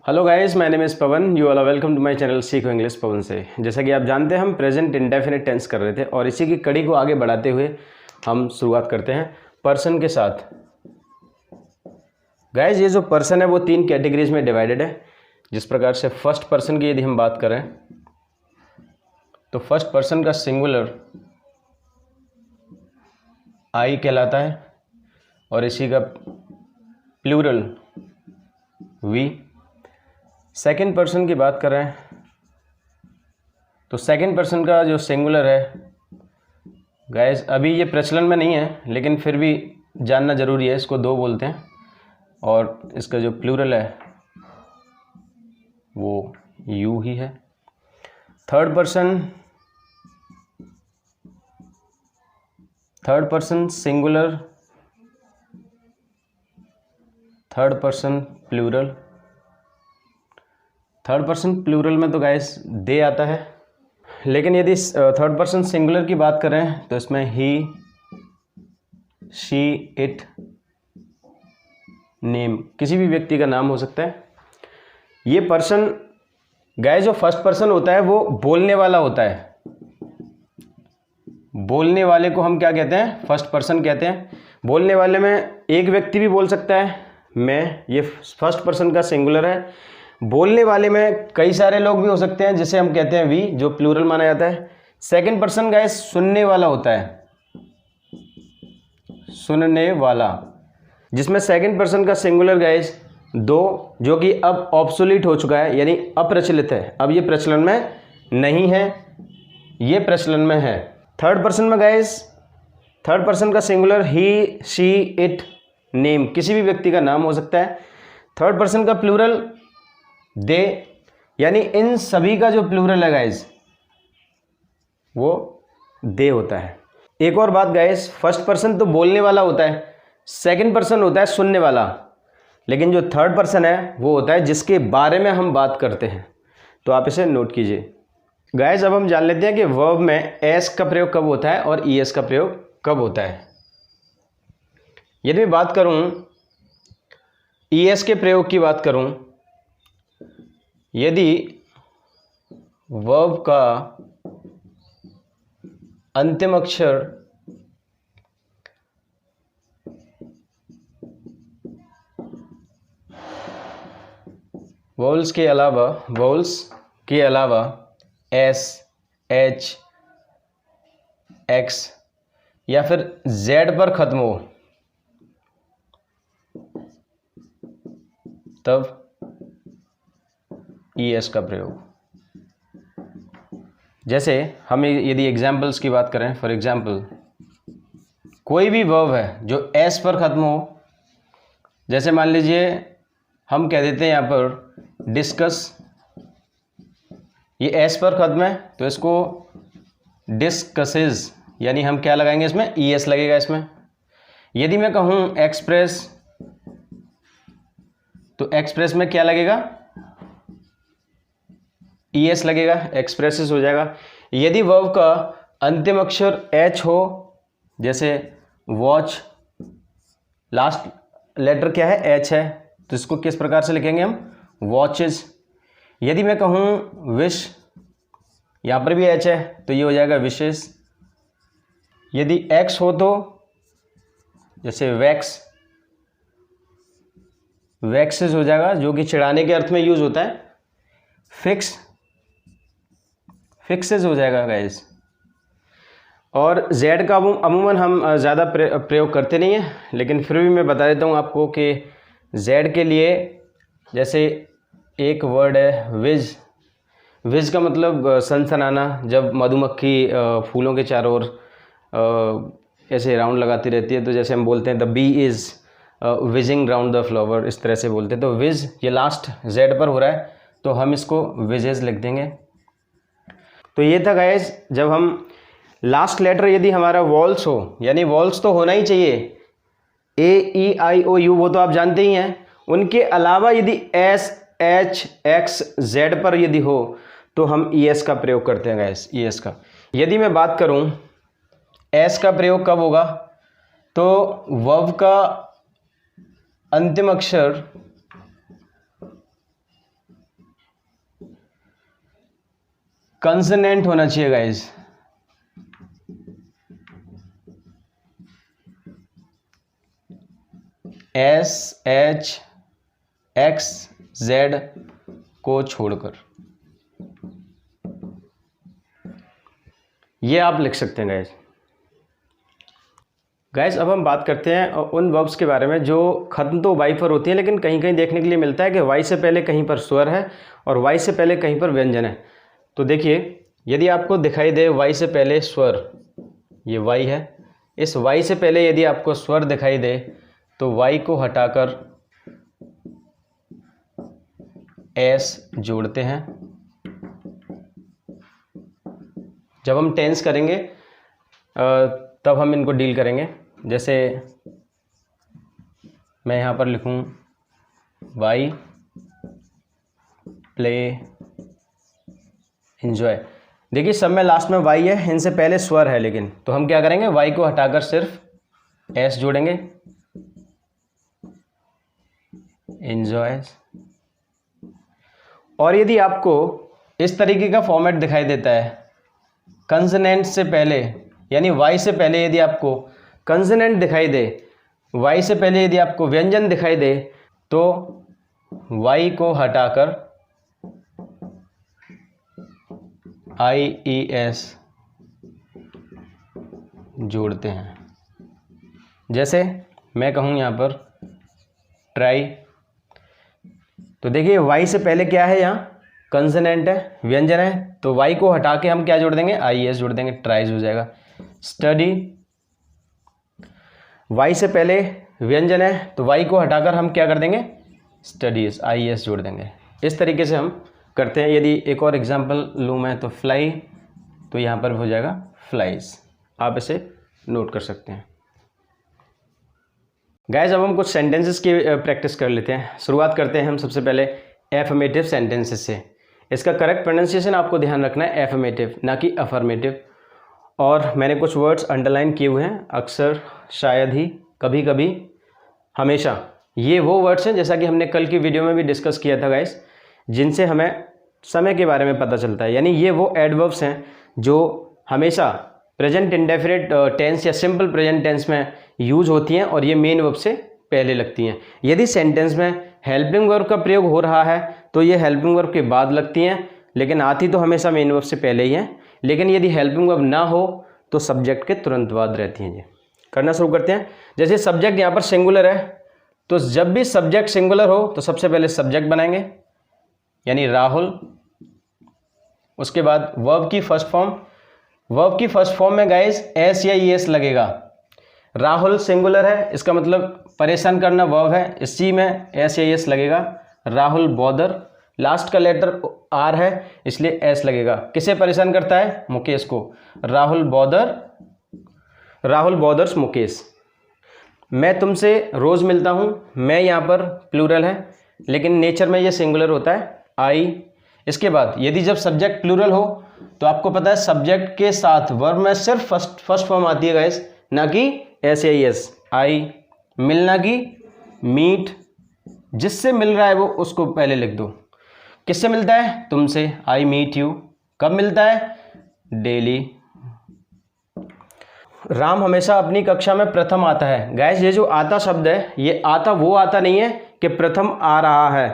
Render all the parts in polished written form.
Hello guys, my name is Pavan. You all are welcome to my channel सीखो English Pavan से। जैसा कि आप जानते हैं हम प्रेजेंट इंडेफिनिट टेंस कर रहे थे और इसी की कड़ी को आगे बढ़ाते हुए हम शुरुआत करते हैं पर्सन के साथ। गाइस, ये जो पर्सन है वो 3 कैटेगरीज में डिवाइडेड है। जिस प्रकार से फर्स्ट पर्सन की यदि हम बात करें तो फर्स्ट पर्सन का सिंगुलर आई कहलाता है और इसी का प्लूरल वी। सेकंड पर्सन की बात करें तो सेकंड पर्सन का जो सिंगुलर है गाइस, अभी ये प्रचलन में नहीं है लेकिन फिर भी जानना ज़रूरी है। इसको 2 बोलते हैं और इसका जो प्लूरल है वो यू ही है। Third person singular, third person plural. Third person plural में तो गाइस दे आता है, लेकिन यदि थर्ड पर्सन सिंगुलर की बात करें तो इसमें ही, शी, इट, नेम किसी भी व्यक्ति का नाम हो सकता है। ये पर्सन गाइस जो फर्स्ट पर्सन होता है वो बोलने वाला होता है। बोलने वाले को हम क्या कहते हैं? फर्स्ट पर्सन कहते हैं। बोलने वाले में एक व्यक्ति भी बोल सकता है, मैं, ये फर्स्ट पर्सन का सिंगुलर है। बोलने वाले में कई सारे लोग भी हो सकते हैं जिसे हम कहते हैं वी, जो प्लूरल माना जाता है। सेकंड पर्सन गाइस सुनने वाला होता है, सुनने वाला, जिसमें सेकंड पर्सन का सिंगुलर गाइस 2, जो कि अब ऑब्सोलीट हो चुका है, यानी अप्रचलित है। अब ये प्रचलन में नहीं है, ये प्रचलन में है। थर्ड पर्सन में गाइस थर्ड पर्सन का singular he, she, it, name किसी भी व्यक्ति का नाम हो सकता है। थर्ड पर्सन का प्लूरल दे, यानी इन सभी का जो प्लूरल है गाइस वो दे होता है। एक और बात गाइस, फर्स्ट पर्सन तो बोलने वाला होता है, सेकंड पर्सन होता है सुनने वाला, लेकिन जो थर्ड पर्सन है वो होता है जिसके बारे में हम बात करते हैं। तो आप इसे नोट कीजिए। गाइस अब हम जान लेते हैं कि वर्ब में एस का प्रयोग कब होता है और ईएस का प्रयोग कब होता है। यदि मैं बात करूं ईएस के प्रयोग की बात करूं, यदि वर्ब का अंतिम अक्षर वोल्स के अलावा एस, एच, एक्स या फिर जेड पर खत्म हो, तब ईएस का प्रयोग। जैसे हम यदि एग्जाम्पल्स की बात करें, फॉर एग्जाम्पल कोई भी वर्ब है जो एस पर खत्म हो, जैसे मान लीजिए हम कह देते हैं यहाँ पर डिस्कस, ये एस पर खत्म है तो इसको डिस्कसेस, यानी हम क्या लगाएंगे इसमें? ईएस लगेगा इसमें। यदि मैं कहूँ एक्सप्रेस तो एक्सप्रेस में क्या लगेगा? ईएस लगेगा, एक्सप्रेसेस हो जाएगा। यदि वर्ब का अंतिम अक्षर एच हो, जैसे वॉच, लास्ट लेटर क्या है? एच है, तो इसको किस प्रकार से लिखेंगे हम? वॉचेस। यदि मैं कहूँ विश, यहाँ पर भी एच है तो ये हो जाएगा विशेस। यदि एक्स हो तो जैसे वैक्स, वैक्सेस हो जाएगा, जो कि चिढ़ाने के अर्थ में यूज होता है। फिक्स, फिक्सेस हो जाएगा गाइस। और जेड का अमूमन हम ज़्यादा प्रयोग करते नहीं हैं, लेकिन फिर भी मैं बता देता हूँ आपको कि जेड के लिए जैसे एक वर्ड है विज। विज का मतलब सनसनाना, जब मधुमक्खी फूलों के चारों ओर ऐसे राउंड लगाती रहती है तो जैसे हम बोलते हैं the bee is whizzing round the flower, इस तरह से बोलते हैं। तो विज ये लास्ट जेड पर हो रहा है तो हम इसको विजेस लिख देंगे। तो ये था गाइस, जब हम लास्ट लेटर यदि हमारा वॉल्स हो, यानी वॉल्स तो होना ही चाहिए, ए, ई, आई, ओ, यू, वो तो आप जानते ही हैं। उनके अलावा यदि एस, एच, एक्स, जेड पर यदि हो तो हम ईएस का प्रयोग करते हैं गाइस, ईएस का। यदि मैं बात करूं एस का प्रयोग कब होगा, तो वर्ब का अंतिम अक्षर कंसोनेंट होना चाहिए guys. S H x Z को छोड़कर, ये आप लिख सकते हैं गाइस। अब हम बात करते हैं उन वर्ब्स के बारे में जो खत्म तो वाई पर होती है, लेकिन कहीं कहीं देखने के लिए मिलता है कि वाई से पहले कहीं पर स्वर है और वाई से पहले कहीं पर व्यंजन है। तो देखिए, यदि आपको दिखाई दे वाई से पहले स्वर, ये वाई है, इस वाई से पहले यदि आपको स्वर दिखाई दे तो वाई को हटाकर एस जोड़ते हैं। जब हम टेंस करेंगे तब हम इनको डील करेंगे। जैसे मैं यहाँ पर लिखूँ वाई प्ले एंजॉय, देखिए सब में लास्ट में वाई है, इनसे पहले स्वर है, लेकिन तो हम क्या करेंगे, वाई को हटाकर सिर्फ एस जोड़ेंगे, एंजॉय। और यदि आपको इस तरीके का फॉर्मेट दिखाई देता है, कंसोनेंट से पहले यानी वाई से पहले यदि आपको कंसोनेंट दिखाई दे, वाई से पहले यदि आपको व्यंजन दिखाई दे, तो वाई को हटाकर आई ई एस जोड़ते हैं। जैसे मैं कहूँ यहाँ पर ट्राई, तो देखिए वाई से पहले क्या है, यहाँ कंसोनेंट है, व्यंजन है, तो वाई को हटा के हम क्या जोड़ देंगे, आई एस जोड़ देंगे, ट्राइज हो जाएगा। स्टडी, वाई से पहले व्यंजन है तो वाई को हटाकर हम क्या कर देंगे, स्टडीज, आई एस जोड़ देंगे। इस तरीके से हम करते हैं। यदि एक और एग्जांपल लूँ मैं तो फ्लाई, तो यहाँ पर हो जाएगा फ्लाइज। आप इसे नोट कर सकते हैं गाइस। अब हम कुछ सेंटेंसेस की प्रैक्टिस कर लेते हैं। शुरुआत करते हैं हम सबसे पहले एफर्मेटिव सेंटेंसेस से। इसका करेक्ट प्रोनाउंसिएशन आपको ध्यान रखना है, एफर्मेटिव ना कि अफर्मेटिव। और मैंने कुछ वर्ड्स अंडरलाइन किए हुए हैं, अक्सर, शायद ही, कभी कभी, हमेशा। ये वो वर्ड्स हैं, जैसा कि हमने कल की वीडियो में भी डिस्कस किया था गाइस, जिनसे हमें समय के बारे में पता चलता है। यानी ये वो एडवर्ब्स हैं जो हमेशा प्रेजेंट इंडेफिनिट टेंस या सिंपल प्रेजेंट टेंस में यूज होती हैं और ये मेन वर्ब से पहले लगती हैं। यदि सेंटेंस में हेल्पिंग वर्ब का प्रयोग हो रहा है तो ये हेल्पिंग वर्ब के बाद लगती हैं, लेकिन आती तो हमेशा मेन वर्ब से पहले ही हैं। लेकिन यदि हेल्पिंग वर्ब ना हो तो सब्जेक्ट के तुरंत बाद रहती हैं। जी, करना शुरू करते हैं। जैसे सब्जेक्ट यहाँ पर सिंगुलर है, तो जब भी सब्जेक्ट सिंगुलर हो तो सबसे पहले सब्जेक्ट बनाएंगे, यानी राहुल। उसके बाद वर्ब की फर्स्ट फॉर्म, वर्ब की फर्स्ट फॉर्म में गाइस एस या ई एस लगेगा। राहुल सिंगुलर है, इसका मतलब परेशान करना वर्ब है, इसी में एस या ई एस लगेगा। राहुल बॉदर, लास्ट का लेटर आर है इसलिए एस लगेगा। किसे परेशान करता है, मुकेश को। Rahul bother, Rahul bothers Mukesh. मैं तुमसे रोज मिलता हूं, मैं यहाँ पर प्लूरल है, लेकिन नेचर में ये सिंगुलर होता है, आई। इसके बाद यदि जब सब्जेक्ट प्लूरल हो तो आपको पता है सब्जेक्ट के साथ वर्ब में सिर्फ फर्स्ट फॉर्म आती है गाइस, ना कि एस या एस। आई, मिलना की मीट, जिससे मिल रहा है वो उसको पहले लिख दो। किससे मिलता है, तुमसे, आई मीट यू। कब मिलता है, डेली। राम हमेशा अपनी कक्षा में प्रथम आता है। गाइस ये जो आता शब्द है, ये आता वो आता नहीं है कि प्रथम आ रहा है,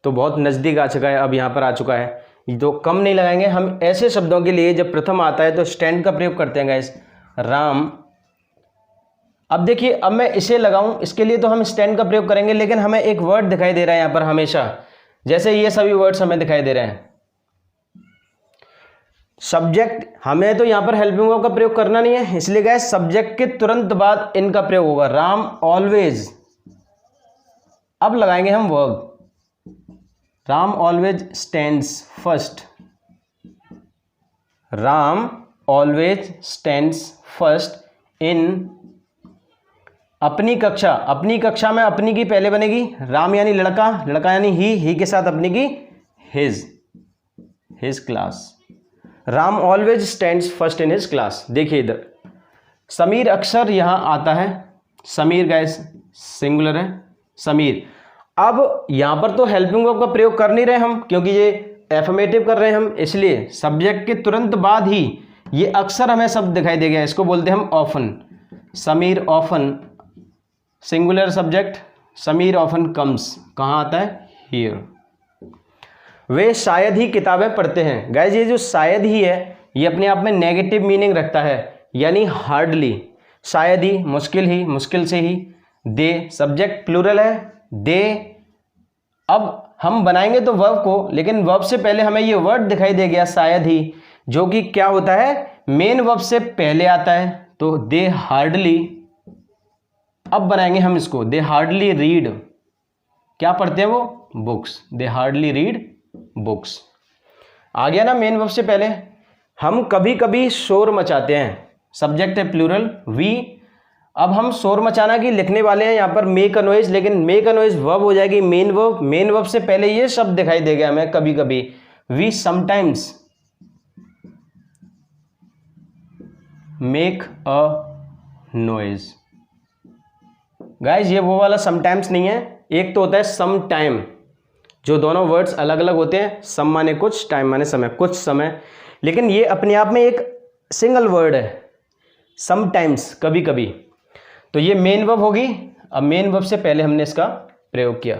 तो बहुत नज़दीक आ चुका है, अब यहाँ पर आ चुका है, तो कम नहीं लगाएंगे हम ऐसे शब्दों के लिए। जब प्रथम आता है तो स्टैंड का प्रयोग करते हैं गाइस, राम। अब देखिए, अब मैं इसे लगाऊं, इसके लिए तो हम स्टैंड का प्रयोग करेंगे, लेकिन हमें एक वर्ड दिखाई दे रहा है यहाँ पर हमेशा, जैसे ये सभी वर्ड्स हमें दिखाई दे रहे हैं। सब्जेक्ट, हमें तो यहाँ पर हेल्पिंग वर्ब का प्रयोग करना नहीं है, इसलिए गाइस सब्जेक्ट के तुरंत बाद इनका प्रयोग होगा। राम ऑलवेज, अब लगाएंगे हम verb. Ram always stands first, Ram always stands first in, अपनी कक्षा। अपनी कक्षा में अपनी की पहले बनेगी, राम यानी लड़का, लड़का यानी ही के साथ अपनी की his class. Ram always stands first in his class. देखिए इधर समीर अक्सर यहां आता है, समीर गाइस सिंगुलर है, समीर। अब यहां पर तो हेल्पिंग वर्ब का प्रयोग कर नहीं रहे हम, क्योंकि ये एफर्मेटिव कर रहे हैं हम, इसलिए सब्जेक्ट के तुरंत बाद ही ये अक्सर हमें शब्द दिखाई देगा, इसको बोलते हैं हम often. Sameer often, singular subject, Sameer often comes, कहाँ आता है? हियर। वे शायद ही किताबें पढ़ते हैं। गाइस ये जो शायद ही है ये अपने आप में नेगेटिव मीनिंग रखता है, यानी हार्डली, शायद ही, मुश्किल ही, मुश्किल से ही। दे सब्जेक्ट प्लूरल है, दे। अब हम बनाएंगे तो वर्ब को, लेकिन वर्ब से पहले हमें ये वर्ड दिखाई दे गया शायद ही, जो कि क्या होता है? मेन वर्ब से पहले आता है। तो दे हार्डली, अब बनाएंगे हम इसको, दे हार्डली रीड, क्या पढ़ते हैं वो? बुक्स। दे हार्डली रीड बुक्स। आ गया ना मेन वर्ब से पहले। हम कभी कभी शोर मचाते हैं, सब्जेक्ट है प्लूरल, वी। अब हम शोर मचाना की लिखने वाले हैं यहाँ पर मेक अ नॉइज, लेकिन मेक अ नॉइज वर्ब हो जाएगी मेन वर्ब। मेन वर्ब से पहले ये शब्द दिखाई देगा हमें कभी कभी, we sometimes make a noise. Guys ये वो वाला समटाइम्स नहीं है, एक तो होता है सम टाइम, जो दोनों वर्ड्स अलग अलग होते हैं, सम माने कुछ, टाइम माने समय, कुछ समय, लेकिन ये अपने आप में एक सिंगल वर्ड है, समटाइम्स, कभी कभी। तो ये मेन वर्ब होगी। अब मेन वर्ब से पहले हमने इसका प्रयोग किया।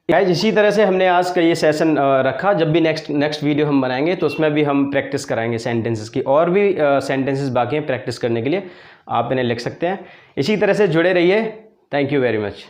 गाइस इसी तरह से हमने आज का ये सेशन रखा। जब भी नेक्स्ट वीडियो हम बनाएंगे तो उसमें भी हम प्रैक्टिस कराएंगे सेंटेंसेस की, और भी सेंटेंसेस बाकी हैं प्रैक्टिस करने के लिए, आप इन्हें लिख सकते हैं। इसी तरह से जुड़े रहिए। Thank you very much.